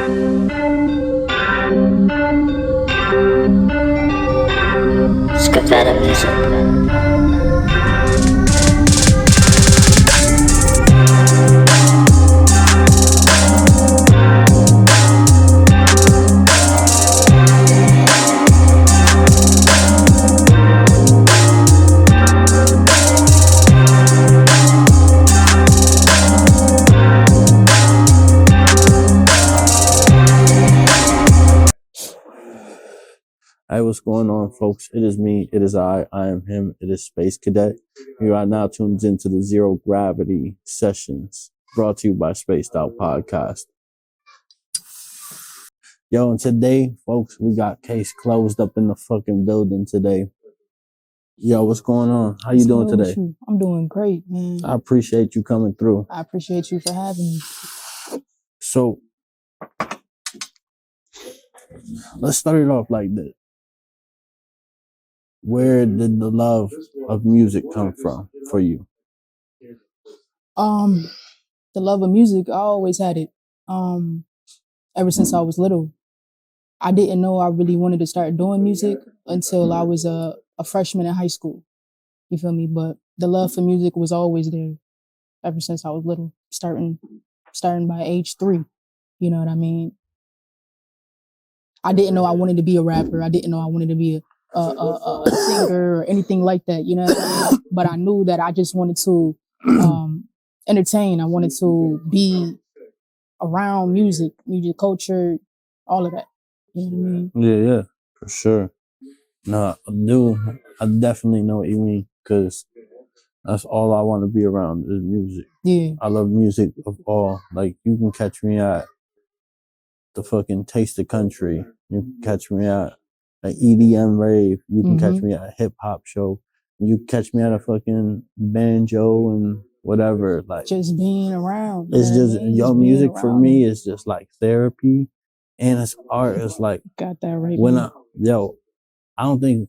Skavada music. Hey, what's going on, folks? It is me. It is I am him. It is Space Cadet. You are now tuned into the Zero Gravity Sessions, brought to you by SpacedOut Podcast. Yo, and today, folks, we got Kase Closed up in the fucking building today. Yo, what's going on? How you doing today? I'm doing great, man. I appreciate you coming through. I appreciate you for having me. So, let's start it off like this. Where did the love of music come from for you? The love of music, I always had it. Ever since I was little. I didn't know I really wanted to start doing music until I was a freshman in high school. You feel me? But the love for music was always there ever since I was little, starting by age 3. You know what I mean? I didn't know I wanted to be a rapper. I didn't know I wanted to be a singer or anything like that, you know what I mean? But I knew that I just wanted to entertain. I wanted to be around music culture, all of that. You know what I mean? Yeah, for sure. No, I definitely know what you mean, because that's all I want to be around is music. Yeah. I love music of all. Like, you can catch me at the fucking Taste of Country. You can catch me at an EDM rave. You can catch me at a hip hop show. You can catch me at a fucking banjo and whatever. Like, just being around. It's just your music for me is just like therapy, and it's art. It's like, got that right. I don't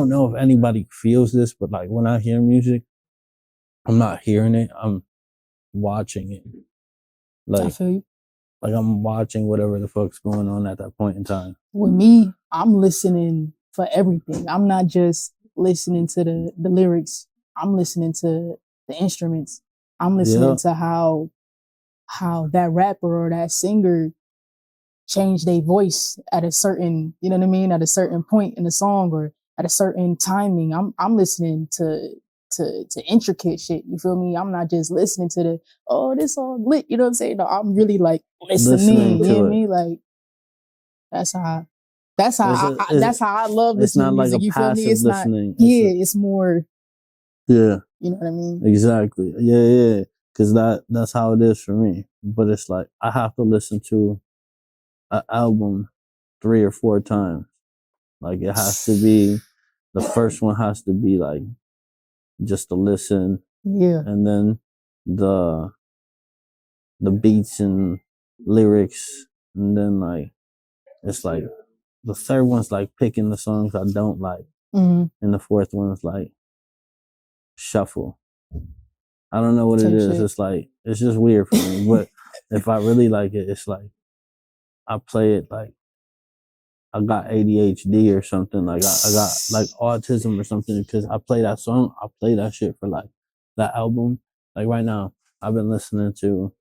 know if anybody feels this, but like when I hear music, I'm not hearing it. I'm watching it. Like, I feel you. Like, I'm watching whatever the fuck's going on at that point in time. With me, I'm listening for everything. I'm not just listening to the lyrics. I'm listening to the instruments. I'm listening to how that rapper or that singer changed their voice at a certain, you know what I mean, at a certain point in the song or at a certain timing. I'm listening to intricate shit. You feel me? I'm not just listening to this song lit. You know what I'm saying? No, I'm really like listening. You know what I mean? Like, that's how I love listening. It's not to music, like a you feel me? passive listening. It's more. Yeah. You know what I mean? Exactly. Yeah. Because that's how it is for me. But it's like, I have to listen to an album 3 or 4 times. Like, it has to be, the first one has to be like, just to listen. Yeah. And then the beats and lyrics. And then like, it's like, the third one's like picking the songs I don't like. And the fourth one's like shuffle. I don't know what it is. It's like, it's just weird for me. But if I really like it, it's like, I play it like I got ADHD or something. Like, I got like autism or something, because I play that song. I play that shit for like that album. Like, right now, I've been listening to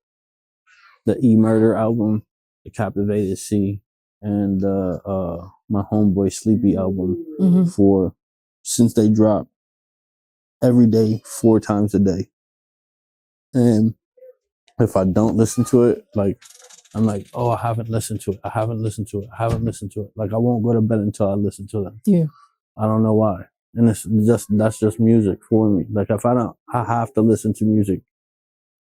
the E-Murder album, The Captivated Sea, and my Homeboy Sleepy album since they dropped, every day, 4 times a day. And if I don't listen to it, like, I'm like, oh, I haven't listened to it. Like, I won't go to bed until I listen to them. Yeah. I don't know why. And that's just music for me. Like, if I have to listen to music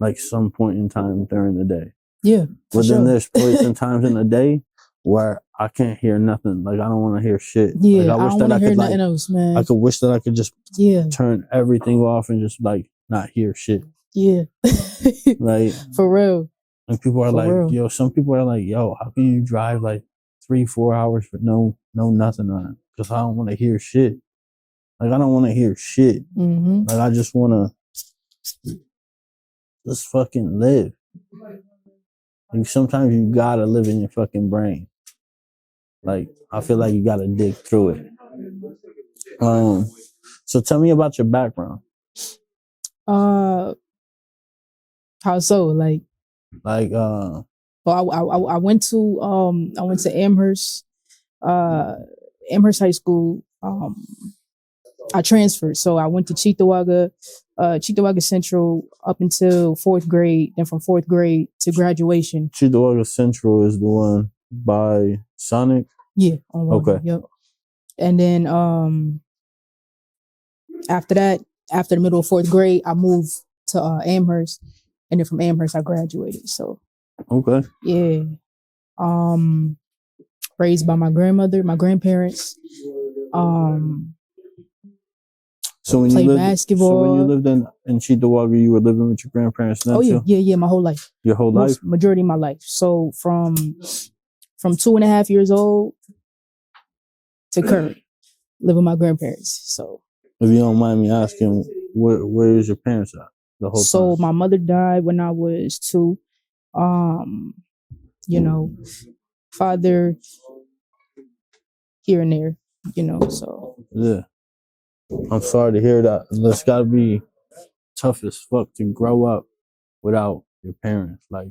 like some point in time during the day. Yeah. But then there's points and times in the day where I can't hear nothing. Like, I don't want to hear shit. Yeah, like, I don't want to hear nothing else, man. I could wish that I could just turn everything off and just like not hear shit. Yeah. Like, for real. And people are some people are like, yo, how can you drive like 3-4 hours with no nothing on it? Because I don't want to hear shit. Like, I don't want to hear shit. Like, I just want to just fucking live. sometimes you gotta live in your fucking brain. Like, I feel like you gotta dig through it. So tell me about your background. How so? Like, well, I went to Amherst, Amherst High School. I transferred, so I went to Cheektowaga Central up until 4th grade. Then from 4th grade to graduation. Cheektowaga Central is the one by Sonic. Yeah. On Walnut, Okay. Yep. And then after that, after the middle of 4th grade, I moved to Amherst, and then from Amherst I graduated. So okay, yeah, raised by my grandparents. So when played you lived, basketball. So when you lived in Cheektowaga, you were living with your grandparents then too? Yeah, my whole life. Your whole life? Majority of my life. So from 2.5 years old to current, live with my grandparents. So if you don't mind me asking, where is your parents at the whole time? So my mother died when I was 2. Father here and there, so. Yeah. I'm sorry to hear that. It's gotta be tough as fuck to grow up without your parents. Like,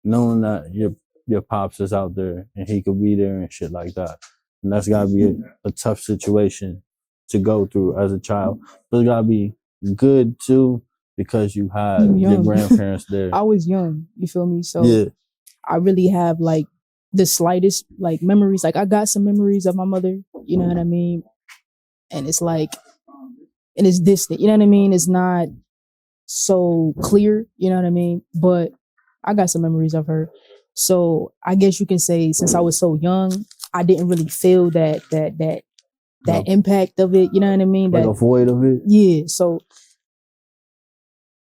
knowing that your pops is out there and he could be there and shit like that. And that's gotta be a tough situation to go through as a child. But it gotta be good too, because you had your grandparents there. I was young, you feel me? So yeah. I really have like the slightest like memories. Like I got some memories of my mother, you know what I mean? And it's like, and it's distant, you know what I mean? It's not so clear, you know what I mean? But I got some memories of her. So I guess you can say since I was so young, I didn't really feel that impact of it, you know what I mean? Like a void of it? Yeah. So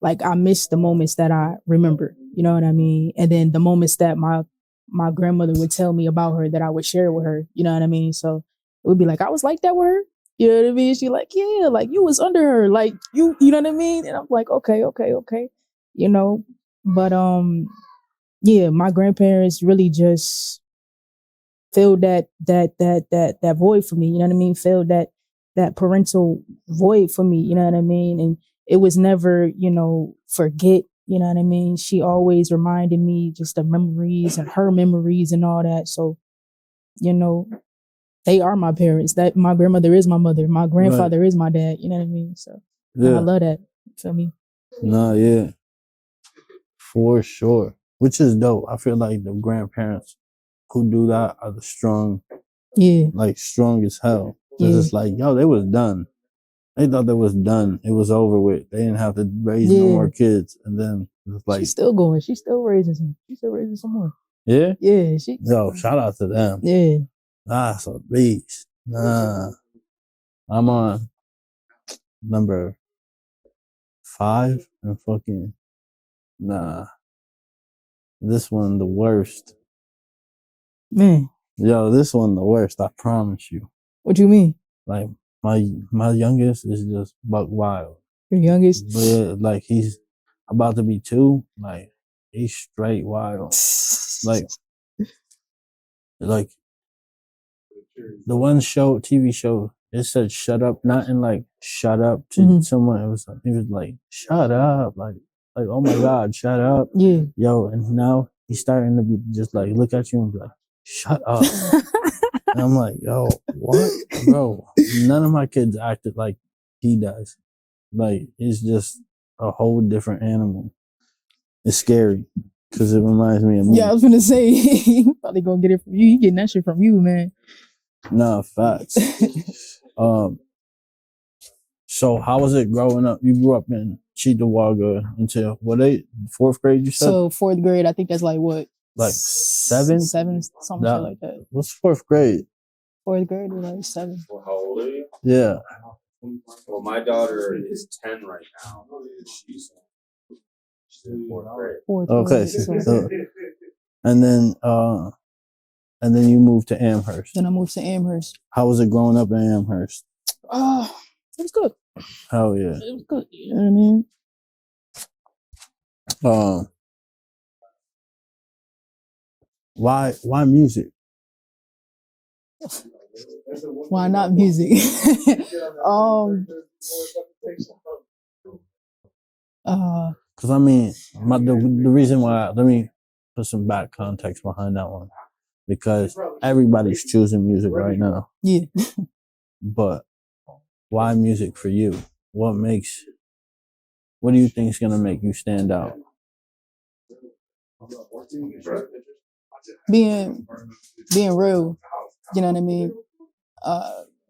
like I miss the moments that I remember, you know what I mean? And then the moments that my grandmother would tell me about her that I would share with her, you know what I mean? So it would be like, I was like that with her. You know what I mean? She like, yeah, like you was under her, like you know what I mean? And I'm like, okay, you know. But yeah, my grandparents really just filled that void for me. You know what I mean? Filled that parental void for me. You know what I mean? And it was never, forget. You know what I mean? She always reminded me just the memories and her memories and all that. So, they are my parents. That my grandmother is my mother. My grandfather is my dad. You know what I mean? So I love that. You feel me? Nah, yeah. For sure. Which is dope. I feel like the grandparents who do that are the strong. Yeah. Like strong as hell. Cause it's like, yo, they was done. They thought they was done. It was over with. They didn't have to raise no more kids. And then it's like, she's still going. She's still raising some. She's still raising some more. Yeah? Yeah. Yo, shout out to them. Yeah. That's a beast. Nah. I'm on number 5 and fucking nah. This one the worst. Man. Yo, this one the worst, I promise you. What you mean? Like my youngest is just buck wild. Your youngest? But yeah, like he's about to be 2. Like he's straight wild. like the one TV show, it said shut up, not in like shut up to someone. It was like shut up, like oh my god, shut up. Yeah. Yo, and now he's starting to be just like look at you and be like, shut up. And I'm like, yo, what? Bro, none of my kids acted like he does. Like, it's just a whole different animal. It's scary because it reminds me of me. Yeah, I was gonna say, he probably gonna get it from you. He getting that shit from you, man. Nah, facts. So how was it growing up? You grew up in Cheektowaga until what age? 4th grade, you said? So 4th grade, I think that's like what? Like 7? 7, something shit like that. What's 4th grade? 4th grade was like 7. Well, how old are you? Yeah. Well, my daughter is 10 right now. She's in 4th grade. Okay. So, and then you moved to Amherst. Then I moved to Amherst. How was it growing up in Amherst? It was good. Hell yeah. It was good. You know what I mean? Why music? Why not music? Because I mean, the reason why, let me put some back context behind that one. Because everybody's choosing music right now. Yeah. But why music for you? What do you think is going to make you stand out? Being real, you know what I mean?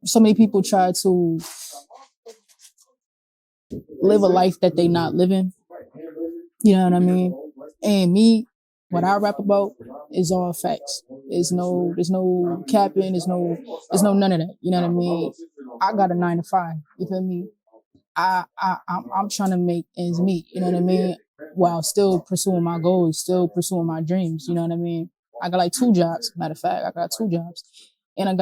So many people try to live a life that they not living. You know what I mean? And me, what I rap about is all facts. There's no capping, there's no none of that. You know what I mean? I got a 9 to 5. You feel me? I'm trying to make ends meet. You know what I mean? While still pursuing my goals, still pursuing my dreams. You know what I mean? I got like 2 jobs. Matter of fact, I got 2 jobs, and I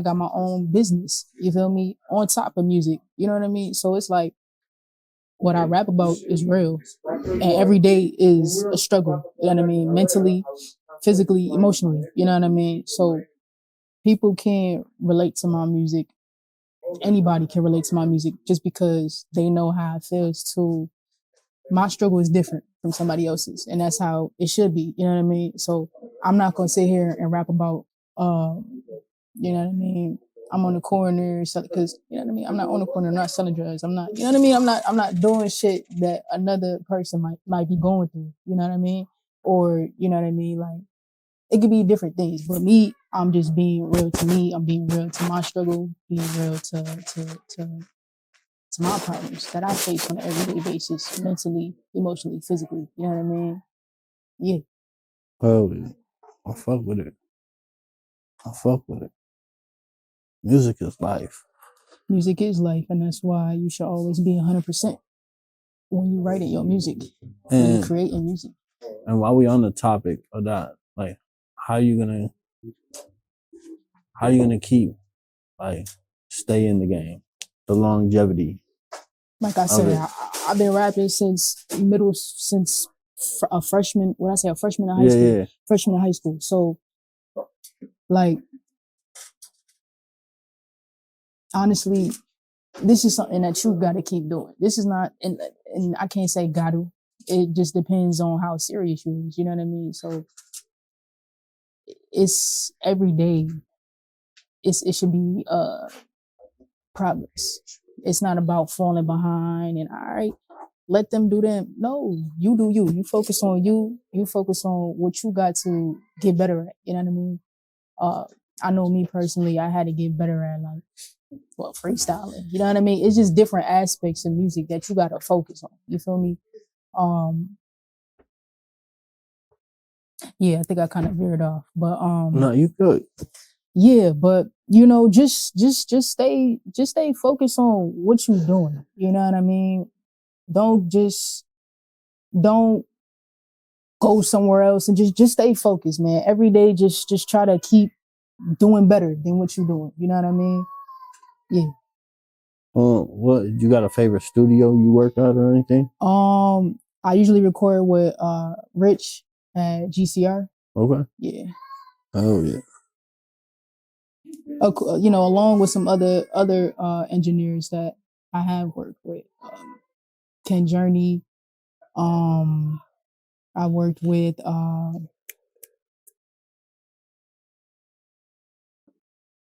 got my own business. You feel me? On top of music. You know what I mean? So it's like what I rap about is real, and every day is a struggle. You know what I mean? Mentally, physically, emotionally. You know what I mean? So people can relate to my music. Anybody can relate to my music just because they know how it feels to. My struggle is different from somebody else's, and that's how it should be. You know what I mean? So I'm not gonna sit here and rap about, you know what I mean? I'm on the corner because you know what I mean. I'm not on the corner, I'm not selling drugs. I'm not, you know what I mean. I'm not doing shit that another person might be going through. You know what I mean? Or you know what I mean? Like it could be different things, but me, I'm just being real to me. I'm being real to my struggle, being real to my problems that I face on an everyday basis, mentally, emotionally, physically. You know what I mean? Yeah. Oh, I fuck with it. Music is life. Music is life, and that's why you should always be 100% when you writing your music, when you creating music. And while we on the topic of that, like, how you gonna keep, like, stay in the game, the longevity? Like I said, I've been rapping since a freshman. When I say a freshman in high school, Yeah. freshman in high school. So, like, honestly, this is something that you got to keep doing. This is not, and I can't say got to. It just depends on how serious you is. You know what I mean? So, it's every day. It should be progress. It's not about falling behind and all right, let them do them. No, you do you. You focus on you. You focus on what you got to get better at. You know what I mean? I know me personally, I had to get better at freestyling. You know what I mean? It's just different aspects of music that you gotta focus on. You feel me? Yeah, I think I kind of veered off, but No, you good. Yeah, but you know, just stay focused on what you're doing. You know what I mean? Don't go somewhere else and just stay focused, man. Every day, just try to keep doing better than what you're doing. You know what I mean? Yeah. What you got a favorite studio you work at or anything? I usually record with Rich at GCR. Okay. Yeah. Oh yeah. You know, along with some other engineers that I have worked with. Ken Journey. I worked with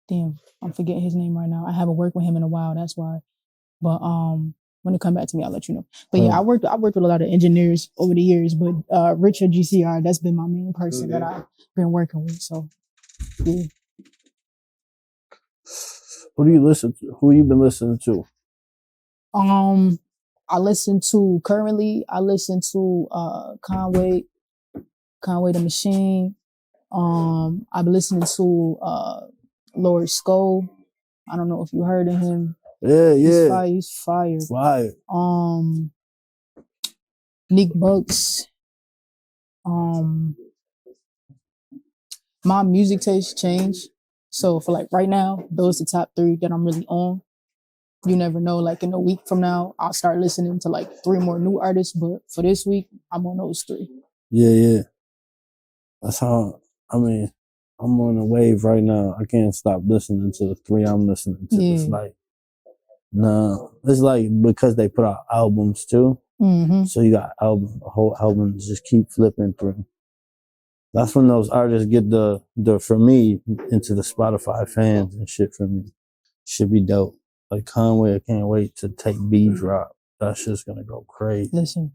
damn, I'm forgetting his name right now. I haven't worked with him in a while, that's why. But when it come back to me, I'll let you know. But yeah, I worked with a lot of engineers over the years, but Richard GCR, that's been my main person that I've been working with. So yeah. Who do you listen to? Who you been listening to? I listen to Conway the Machine. I've been listening to Lord Skull. I don't know if you heard of him. Yeah. He's fire. Fire. Nick Bucks. My music taste changed. So for like right now, those are the top 3 that I'm really on. You never know, like in a week from now, I'll start listening to like 3 more new artists. But for this week, I'm on those 3. Yeah. That's how. I mean, I'm on a wave right now. I can't stop listening to the 3 I'm listening to. Yeah. It's like, no, it's like because they put out albums too. Mm-hmm. So you got whole albums just keep flipping through. That's when those artists get the for me into the Spotify fans and shit for me. Should be dope. Like Conway, I can't wait to take B drop. That shit's gonna go crazy. Listen,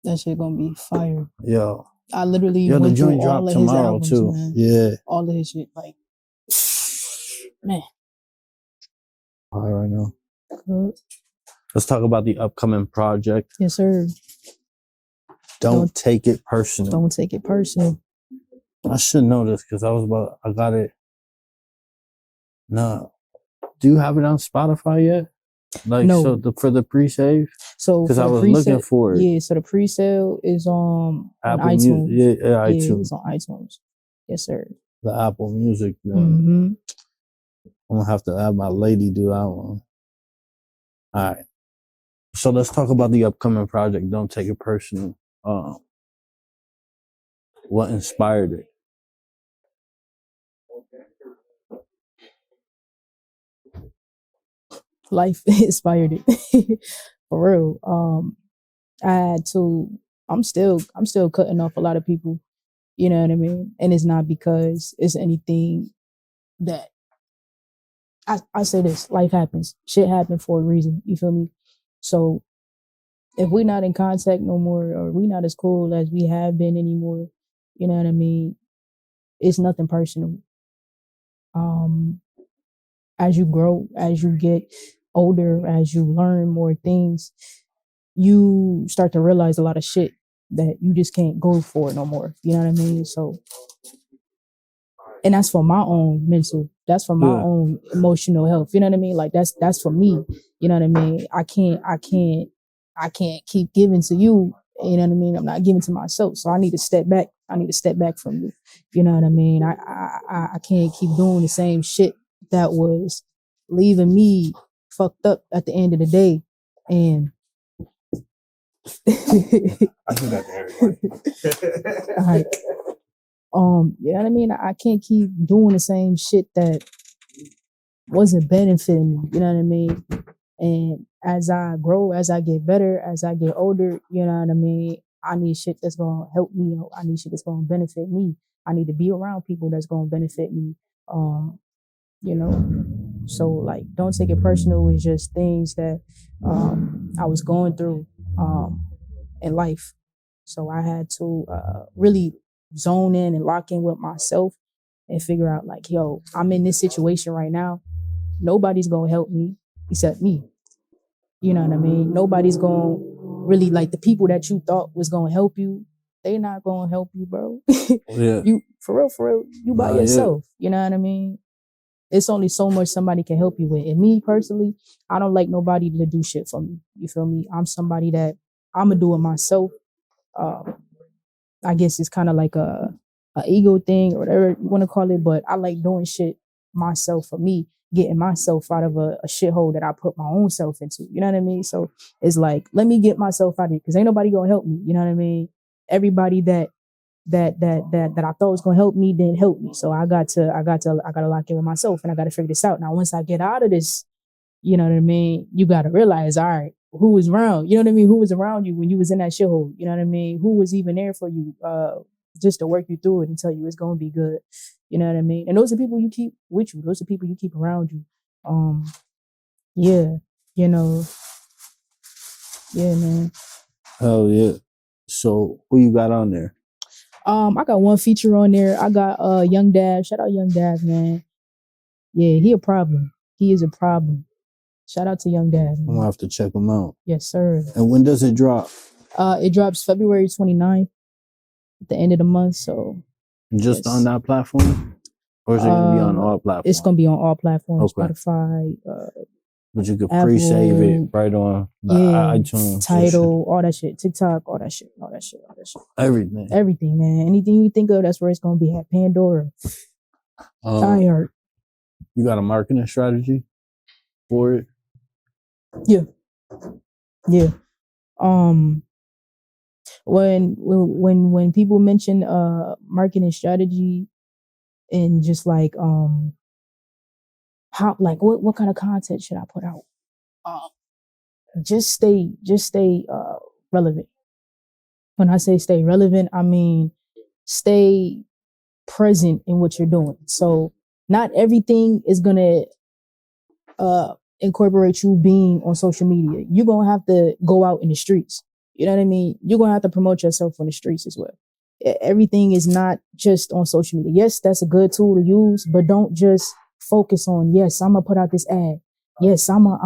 that shit gonna be fire. Yo. I literally The went joint through all drop of his tomorrow albums, too. man. Yeah. All of his shit, like, man. All right now. Good. Let's talk about the upcoming project. Yes, sir. Don't take it personal. Don't take it personal. I should know this because I got it. No. Do you have it on Spotify yet? Like, No. So for the pre-save? So Because for I the was pre-sale, looking for it. yeah. So the pre-sale is on Apple iTunes. Music. Yeah, iTunes. It's on iTunes. Yes, sir. The Apple Music. Mm-hmm. I'm going to have to have my lady do that one. All right. So let's talk about the upcoming project. Don't take it personal. What inspired it? Life inspired it. For real. I had to. I'm still cutting off a lot of people. You know what I mean? And it's not because it's anything that I say this. Life happens. Shit happened for a reason. You feel me? So if we're not in contact no more, or we not as cool as we have been anymore, you know what I mean? It's nothing personal. As you grow, as you get older, as you learn more things, you start to realize a lot of shit that you just can't go for no more. You know what I mean? So, and that's for my own mental. That's for my own emotional health. You know what I mean? Like that's for me. You know what I mean? I can't keep giving to you. You know what I mean? I'm not giving to myself. So I need to step back. I need to step back from you. You know what I mean? I can't keep doing the same shit that was leaving me fucked up at the end of the day. And I do that to everybody. all right. You know what I mean? I can't keep doing the same shit that wasn't benefiting me. You know what I mean? And as I grow, as I get better, as I get older, you know what I mean? I need shit that's gonna help me. I need shit that's gonna benefit me. I need to be around people that's gonna benefit me. You know, so like, don't take it personal. It's just things that I was going through in life. So I had to really zone in and lock in with myself and figure out like, yo, I'm in this situation right now. Nobody's gonna help me except me. You know what I mean? Nobody's gonna really, like, the people that you thought was gonna help you, they not gonna help you, bro. Yeah. You for real, you by yourself. You know what I mean? It's only so much somebody can help you with. And me personally, I don't like nobody to do shit for me. You feel me? I'm somebody that I'm gonna do it myself. I guess it's kind of like a ego thing or whatever you want to call it, but I like doing shit myself for me, getting myself out of a shithole that I put my own self into. You know what I mean? So it's like, let me get myself out of here because ain't nobody gonna help me. You know what I mean? Everybody that I thought was gonna help me didn't help me. So I got to lock in with myself and I got to figure this out. Now, once I get out of this, you know what I mean? You got to realize, all right, who was around? You know what I mean? Who was around you when you was in that shithole? You know what I mean? Who was even there for you, just to work you through it and tell you it's gonna be good? You know what I mean? And those are people you keep with you. Those are people you keep around you. Yeah, you know, yeah, man. Oh yeah. So who you got on there? I got one feature on there. I got Young Dab. Shout out Young Dab, man. Yeah, he a problem. He is a problem. Shout out to Young Dab. I'm gonna have to check him out. Yes, sir. And when does it drop? It drops February 29th at the end of the month. So just on that platform? Or is it gonna be on all platforms? It's gonna be on all platforms. Okay. Spotify, but you could Apple, pre-save it right on the iTunes. Tidal, all that shit. TikTok, all that shit. Everything. Everything, man. Anything you think of, that's where it's gonna be at. Pandora. iHeart. You got a marketing strategy for it? Yeah. when people mention marketing strategy and just like how like what kind of content should I put out? Just stay relevant. When I say stay relevant, I mean stay present in what you're doing. So not everything is gonna incorporate you being on social media. You're gonna have to go out in the streets. You know what I mean? You're gonna have to promote yourself on the streets as well. Everything is not just on social media. Yes, that's a good tool to use, but don't just focus on, yes, I'm gonna put out this ad. Yes, I'm a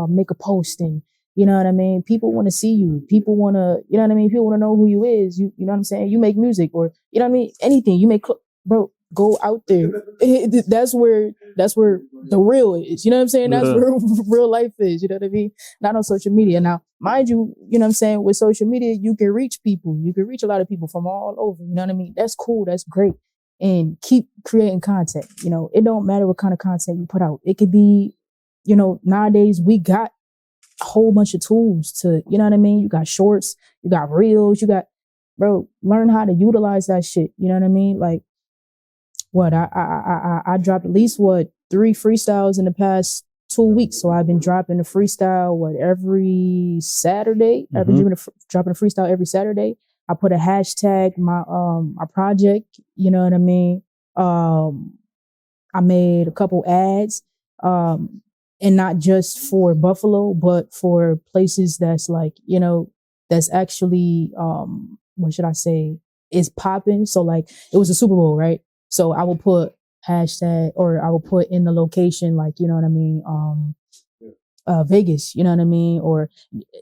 make a post, and you know what I mean? People want to see you. People want to, you know what I mean? People want to know who you is. You know what I'm saying? You make music, or you know what I mean? Anything. You make, bro, go out there. That's where the real is. You know what I'm saying? That's where real life is. You know what I mean? Not on social media. Now, mind you, you know what I'm saying? With social media, you can reach people. You can reach a lot of people from all over. You know what I mean? That's cool. That's great. And keep creating content. You know, it don't matter what kind of content you put out. It could be, you know, nowadays we got a whole bunch of tools to, you know what I mean? You got shorts, you got reels, you got, bro, learn how to utilize that shit. You know what I mean? Like, what I dropped at least 3 freestyles in the past 2 weeks. So I've been dropping a freestyle every Saturday. I've been dropping a freestyle every Saturday. I put a hashtag my project. You know what I mean? I made a couple ads, and not just for Buffalo, but for places that's like, you know, that's actually what should I say, is popping. So like it was a Super Bowl, right? So I will put hashtag, or I will put in the location, like, you know what I mean, Vegas, you know what I mean? Or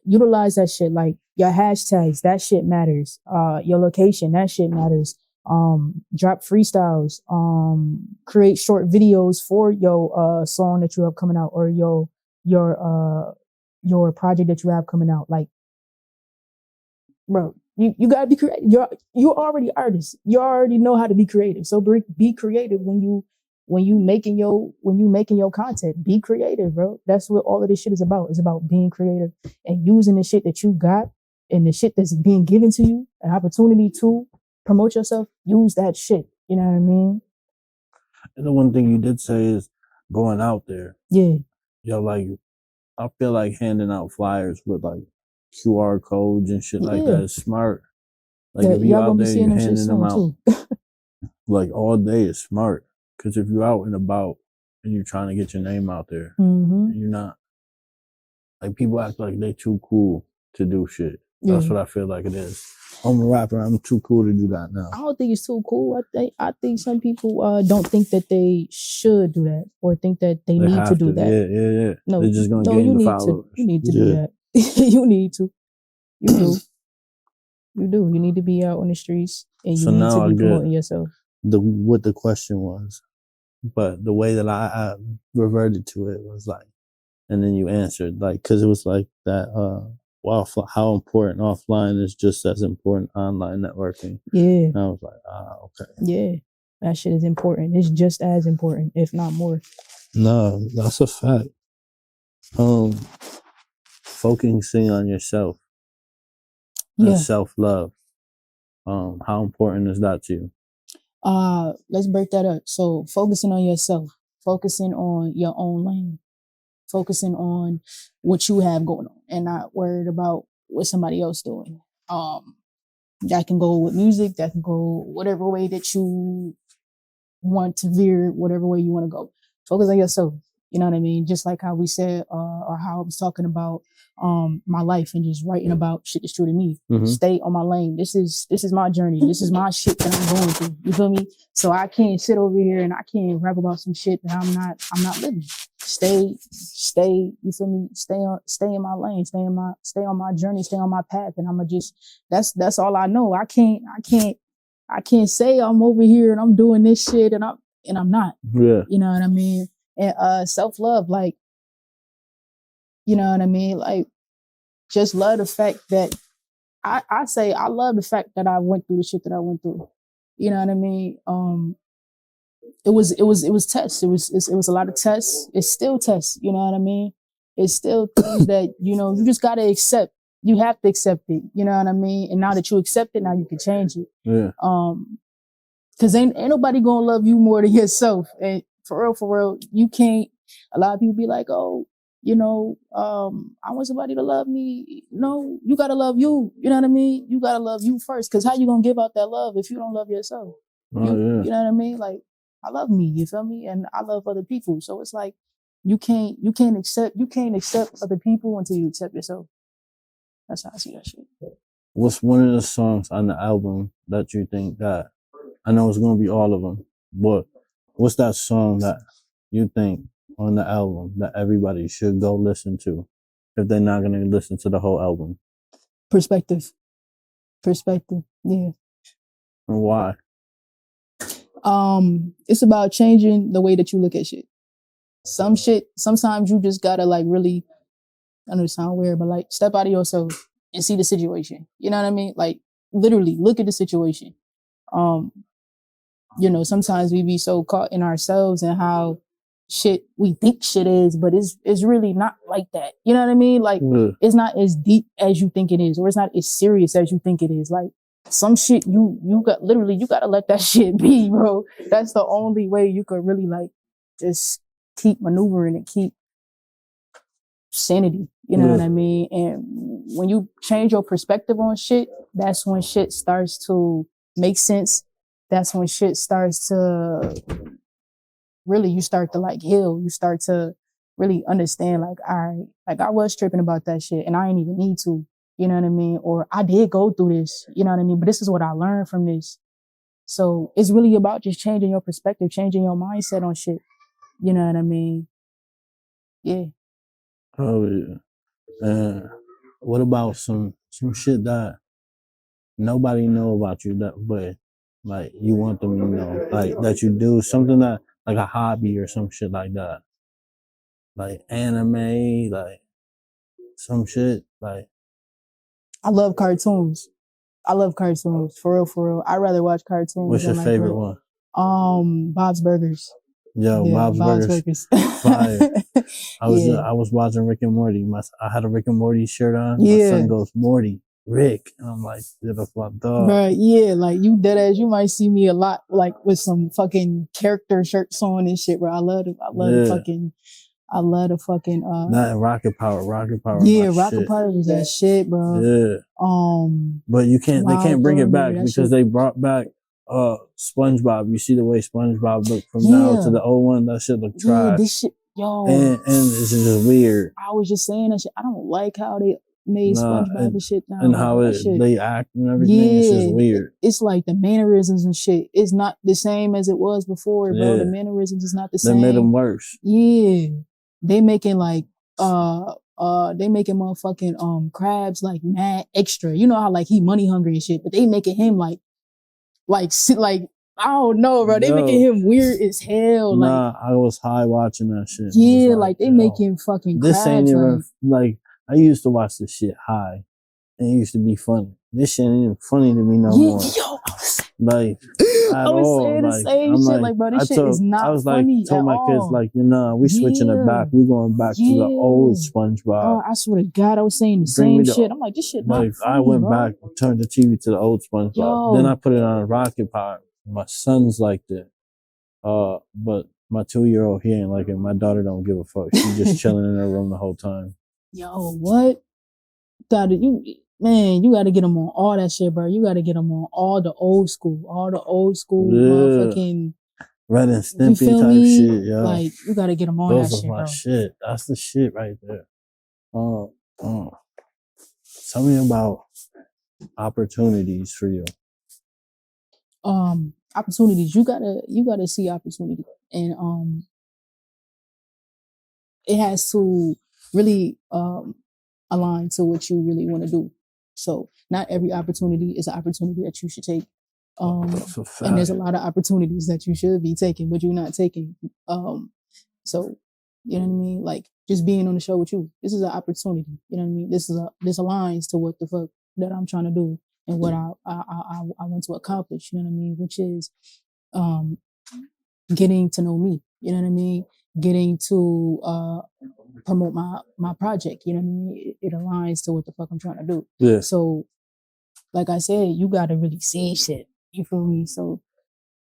utilize that shit, like your hashtags, that shit matters. Your location, that shit matters. Drop freestyles, create short videos for your song that you have coming out, or your project that you have coming out. Like, bro, you gotta be creative. You're already artists. You already know how to be creative. So be creative when you making your content. Be creative, bro. That's what all of this shit is about. It's about being creative and using the shit that you got and the shit that's being given to you, an opportunity to promote yourself. Use that shit. You know what I mean? And the one thing you did say is going out there. Yeah. Yo, like, I feel like handing out flyers with like QR codes and shit like that is smart. Like, if you out there, you're handing them out like all day is smart. Because if you're out and about and you're trying to get your name out there, and you're not, like, people act like they too cool to do shit. That's what I feel like it is. I'm a rapper. I'm too cool to do that now. I don't think it's too cool. I think some people don't think that they should do that, or think that they need to do that. Yeah. No, they're just gonna gain the followers. You need to do that. You need to. You do. You do. You need to be out on the streets, and you need to be promoting yourself. What the question was, but the way that I reverted to it was like, and then you answered, like, because it was like that. How important offline is just as important online networking. Yeah. And I was like, okay. Yeah, that shit is important. It's just as important, if not more. No, that's a fact. Focusing on yourself. And self-love. How important is that to you? Let's break that up. So focusing on yourself, focusing on your own lane, focusing on what you have going on, and not worried about what somebody else doing. That can go with music, that can go whatever way that you want to veer, whatever way you want to go. Focus on yourself. You know what I mean? Just like how we said, or how I was talking about my life and just writing about shit that's true to me. Stay on my lane. This is my journey. This is my shit that I'm going through. You feel me? So I can't sit over here and I can't rap about some shit that I'm not living. Stay, you feel me? Stay in my lane, stay on my journey, stay on my path. And I'ma just, that's all I know. I can't say I'm over here and I'm doing this shit and I'm not. Yeah. You know what I mean? And self-love, like, you know what I mean? Like, just love the fact that I say I love the fact that I went through the shit that I went through. You know what I mean? It was tests. It was a lot of tests. It's still tests. You know what I mean? It's still things that, you know, you just gotta accept you have to accept it. You know what I mean? And now that you accept it, now you can change it. Yeah. Cause ain't nobody gonna love you more than yourself. And for real, you can't. A lot of people be like, oh, you know, I want somebody to love me. No, you gotta love you. You know what I mean? You gotta love you first. Cause how you gonna give out that love if you don't love yourself? Oh, You know what I mean? Like, I love me, you feel me? And I love other people. So it's like you can't accept other people until you accept yourself. That's how I see that shit. What's one of the songs on the album that you think that, I know it's gonna be all of them, but what's that song that you think on the album that everybody should go listen to if they're not gonna listen to the whole album? Perspective, yeah. And why? It's about changing the way that you look at shit. Sometimes you just gotta like really, I know it sounds weird, but like step out of yourself and see the situation. You know what I mean? Like literally look at the situation. You know, sometimes we be so caught in ourselves and how shit we think shit is, but it's really not like that. You know what I mean? Like it's not as deep as you think it is, or it's not as serious as you think it is. Like some shit you gotta let that shit be, bro. That's the only way you could really like just keep maneuvering and keep sanity. You know what I mean? And when you change your perspective on shit, that's when shit starts to make sense. That's when shit starts to really, you start to like heal. You start to really understand like, all right, like I was tripping about that shit and I ain't even need to, you know what I mean? Or I did go through this, you know what I mean? But this is what I learned from this. So it's really about just changing your perspective, changing your mindset on shit. You know what I mean? Yeah. Oh yeah. And what about some shit that nobody know about you that, but like you want them to know, like that you do something that like a hobby or some shit like that, like anime, like some shit like. I love cartoons. For real. I'd rather watch cartoons. What's your than favorite one? Bob's Burgers. Yo, Yeah, Bob's Burgers. Fire. I was watching Rick and Morty. I had a Rick and Morty shirt on. My son goes, Morty, Rick. And I'm like, yeah, that's my dog. Bruh, yeah, like you dead ass, you might see me a lot like with some fucking character shirts on and shit, bro. I love the fucking Not Rocket Power. Yeah, Rocket Power was that shit, bro. Yeah. But they can't bring it back because they brought back SpongeBob. You see the way SpongeBob looked from now to the old one, that shit look trash. Yeah, this shit, yo. And it's just weird. I was just saying that shit. I don't like how they made SpongeBob and shit now. And how they act and everything. Yeah, it's just weird. It's like the mannerisms and shit. It's not the same as it was before, bro. The mannerisms is not the same. They made them worse. Yeah. They making like they making motherfucking crabs like mad extra. You know how like he money hungry and shit, but they making him like I don't know, bro. They making him weird as hell. Nah, I was high watching that shit. Yeah, like they making fucking this crabs. Ain't even like I used to watch this shit high, and it used to be funny. This shit ain't even funny to me no more. Yo, like I was saying the same shit. Like, bro, this shit is not funny. I told my kids, like, you know, we switching it back. We going back to the old SpongeBob. I swear to God, I was saying the same shit. I'm like, this shit not funny, I went back, turned the TV to the old SpongeBob. Then I put it on Rocket Power. My son's liked it. But my 2-year-old, he ain't like it. My daughter don't give a fuck. She's just chilling in her room the whole time. Yo, what? You gotta get them on all that shit, bro. You gotta get them on all the old school motherfucking Red and Stimpy type shit, yo. Like, you gotta get them on that shit, bro. Those are my shit. That's the shit right there. Tell me about opportunities for you. Opportunities. You gotta see opportunity, and it has to really align to what you really want to do. So not every opportunity is an opportunity that you should take. And there's a lot of opportunities that you should be taking, but you're not taking. So you know what I mean? Like just being on the show with you, this is an opportunity. You know what I mean? This aligns to what the fuck that I'm trying to do and what I want to accomplish. You know what I mean? Which is getting to know me. You know what I mean? getting to promote my project. You know what I mean? It aligns to what the fuck I'm trying to do. Yeah. So, like I said, you gotta really see shit. You feel me? So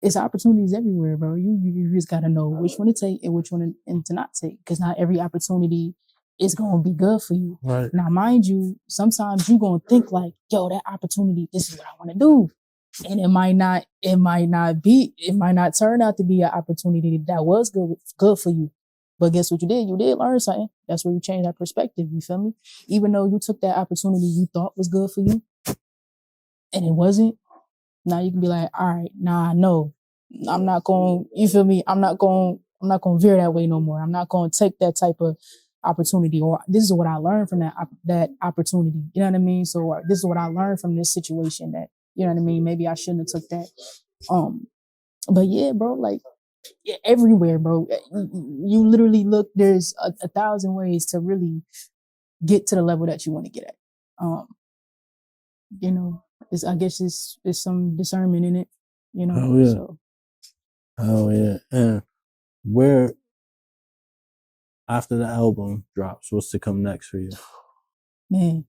it's opportunities everywhere, bro. You just gotta know which one to take and which one to not take. Because not every opportunity is gonna be good for you. Right. Now, mind you, sometimes you gonna think like, yo, that opportunity, this is what I wanna do. And it might not turn out to be an opportunity that was good for you. But guess what you did? You did learn something. That's where you change that perspective. You feel me? Even though you took that opportunity you thought was good for you and it wasn't, now you can be like, all right, nah, no, I'm not going, you feel me? I'm not going to veer that way no more. I'm not going to take that type of opportunity, or this is what I learned from that opportunity. You know what I mean? So this is what I learned from this situation that, you know what I mean? Maybe I shouldn't have took that. But yeah, bro, like everywhere, bro. You literally look, there's a 1,000 ways to really get to the level that you want to get at. You know, I guess it's some discernment in it, you know. Oh yeah. So. Oh yeah. And where after the album drops, what's to come next for you? Man,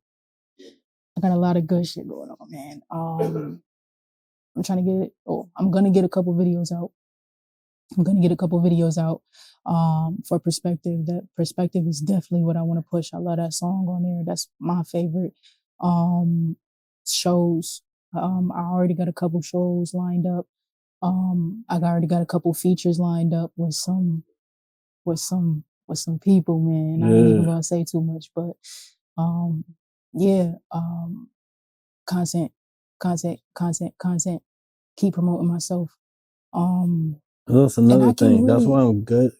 I got a lot of good shit going on, man. I'm trying to get I'm gonna get a couple videos out. For Perspective. That Perspective is definitely what I want to push. I love that song on there. That's my favorite. Shows. I already got a couple shows lined up. I already got a couple features lined up with some people, man. I ain't even gonna say too much, but content. Keep promoting myself. That's another thing. Really, that's why I'm good.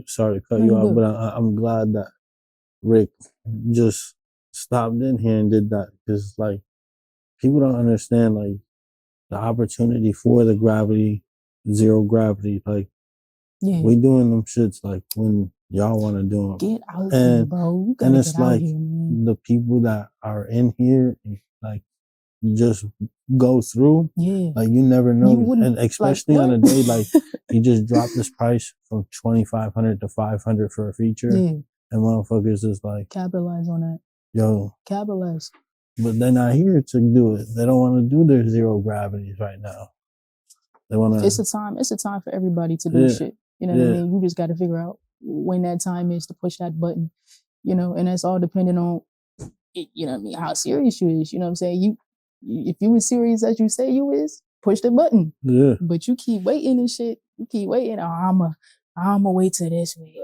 Sorry to cut you off, but I'm glad that Rick just stopped in here and did that, because like people don't understand like the opportunity for the zero gravity. Like we doing them shits like when y'all want to do them. Get out here, bro. You gotta it's get like out here, man. The people that are in here, like just go through. Yeah. Like you never know, and especially on a day like he just dropped this price from $2,500 to $500 for a feature, and motherfuckers is like capitalize on that. Yo, capitalize. But they're not here to do it. They don't want to do their zero gravities right now. They want to. It's a time for everybody to do shit. You know what I mean? You just got to figure out when that time is to push that button. You know, and that's all depending on, you know what I mean, how serious you is. You know what I'm saying? If you as serious as you say you is, push the button. Yeah. But you keep waiting and shit. You keep waiting. Oh, I'ma wait till this week.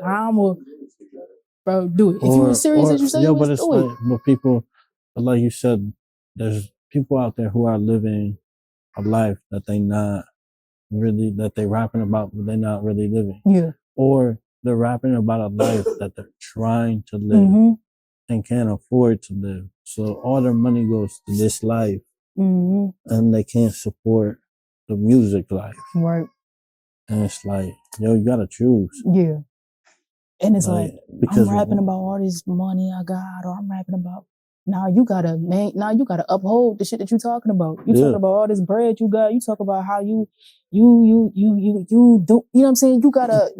Bro, do it. If you as serious as you say you is, but it's do like, it. But people, like you said, there's people out there who are living a life that that they rapping about, but they're not really living. Yeah. Or they're rapping about a life that they're trying to live and can't afford to live. So all their money goes to this life, and they can't support the music life. Right. And it's like, yo, you gotta choose. Yeah. And it's like I'm rapping about all this money I got, or I'm rapping about now you gotta uphold the shit that you're talking about. You talking about all this bread you got. You talk about how you do. You know what I'm saying? You gotta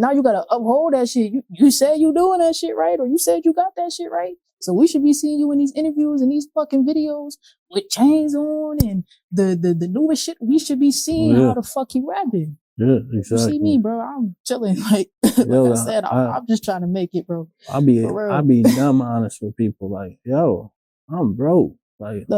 uphold that shit. You said you doing that shit right, or you said you got that shit right. So we should be seeing you in these interviews and these fucking videos with chains on and the newest shit. We should be seeing how the fuck you rapping. Yeah, exactly. You see me, bro. I'm chilling. Like I said, I'm just trying to make it, bro. I'll be dumb honest with people. Like, yo, I'm broke. Like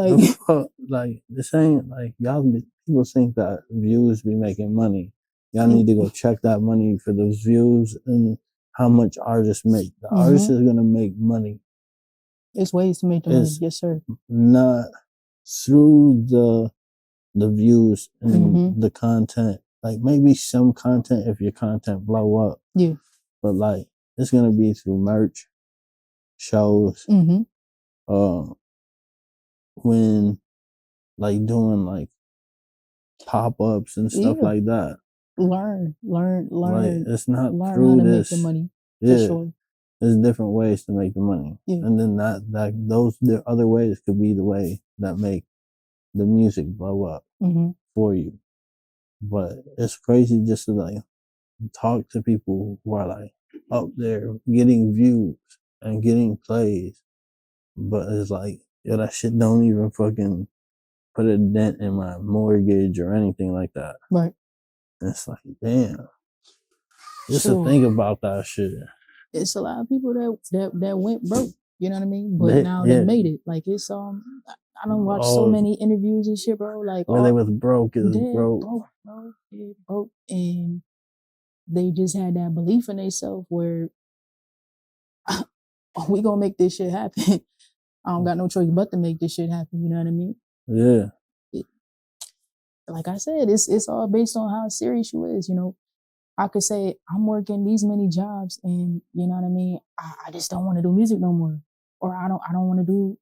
this ain't like people think that views be making money. Y'all need to go check that money for those views and how much artists make. The artist is gonna make money. It's ways to make the money, yes, sir. Not through the views and the content. Like maybe some content if your content blow up. Yeah. But like it's gonna be through merch, shows, when like doing like pop-ups and stuff like that. Learn. Like it's not learn through how to this. Make the money. Yeah. For sure. There's different ways to make the money. Yeah. And then the other ways could be the way that make the music blow up for you. But it's crazy just to like talk to people who are like up there getting views and getting plays, but it's like, yo, that shit don't even fucking put a dent in my mortgage or anything like that. Right. And it's like, damn. Just Sure. to think about that shit. It's a lot of people that went broke. You know what I mean? But now they made it. Like it's I don't watch so many interviews and shit, bro. Like when they was broke, it was broke. Bro. They broke, and they just had that belief in themselves where we gonna make this shit happen. I don't got no choice but to make this shit happen. You know what I mean? Yeah. Like I said, it's all based on how serious you is. You know, I could say I'm working these many jobs, and you know what I mean. I just don't want to do music no more, or I don't want to do.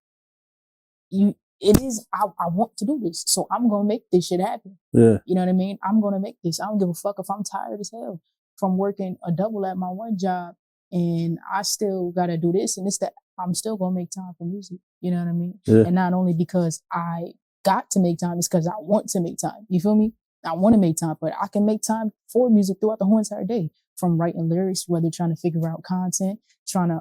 It is. I want to do this, so I'm gonna make this shit happen. Yeah. You know what I mean? I'm gonna make this. I don't give a fuck if I'm tired as hell from working a double at my one job, and I still gotta do this and this that. I'm still gonna make time for music. You know what I mean? Yeah. And not only because I got to make time, it's because I want to make time. You feel me? I want to make time, but I can make time for music throughout the whole entire day. From writing lyrics, whether trying to figure out content, trying to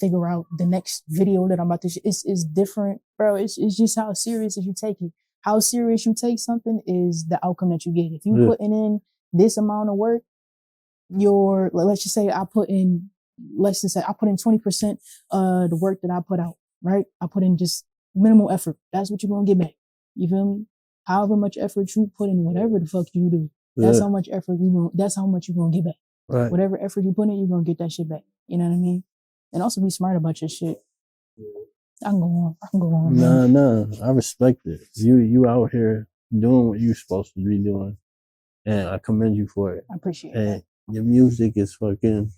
figure out the next video that I'm about to. It's different, bro. It's just how serious you take it. How serious you take something is the outcome that you get. If you putting in this amount of work, let's just say I put in 20% of the work that I put out. Right? I put in just minimal effort. That's what you're gonna get back. You feel me? However much effort you put in, whatever the fuck you do, that's how much effort that's how much you're gonna get back. Right. Whatever effort you put in, you're gonna get that shit back. You know what I mean? And also be smart about your shit. I can go on. Nah, I respect it. You out here doing what you're supposed to be doing, and I commend you for it. I appreciate and that. Your music is fucking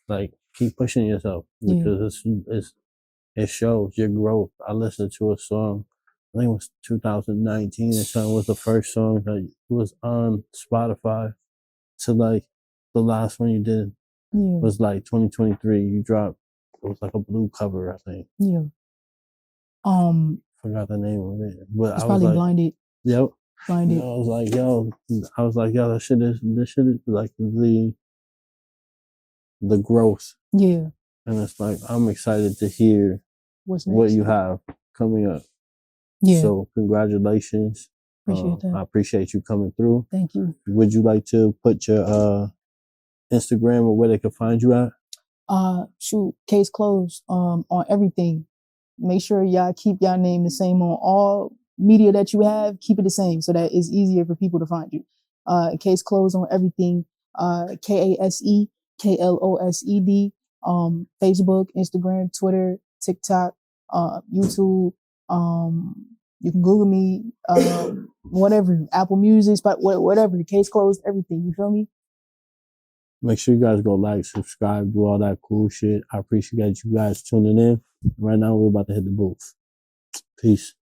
like, keep pushing yourself because it shows your growth. I listened to a song, I think it was 2019 or something, was the first song that was on Spotify. To like the last one you did was like 2023. You dropped, it was like a blue cover, I think. Yeah. Forgot the name of it. But it's I was probably like, Blinded. Yep. Blinded. I was like, yo, this shit is like the growth. Yeah. And it's like, I'm excited to hear what you have coming up. Yeah. So congratulations. Appreciate that. I appreciate you coming through. Thank you. Would you like to put your Instagram or where they can find you at? Kase Closed on everything. Make sure y'all keep y'all name the same on all media that you have. Keep it the same so that it's easier for people to find you. Kase Closed on everything. KASE KLOSED. Facebook, Instagram, Twitter, TikTok, YouTube. You can Google me. Whatever. Apple Music, whatever. Kase Closed. Everything. You feel me? Make sure you guys go like, subscribe, do all that cool shit. I appreciate you guys tuning in. Right now, we're about to hit the booth. Peace.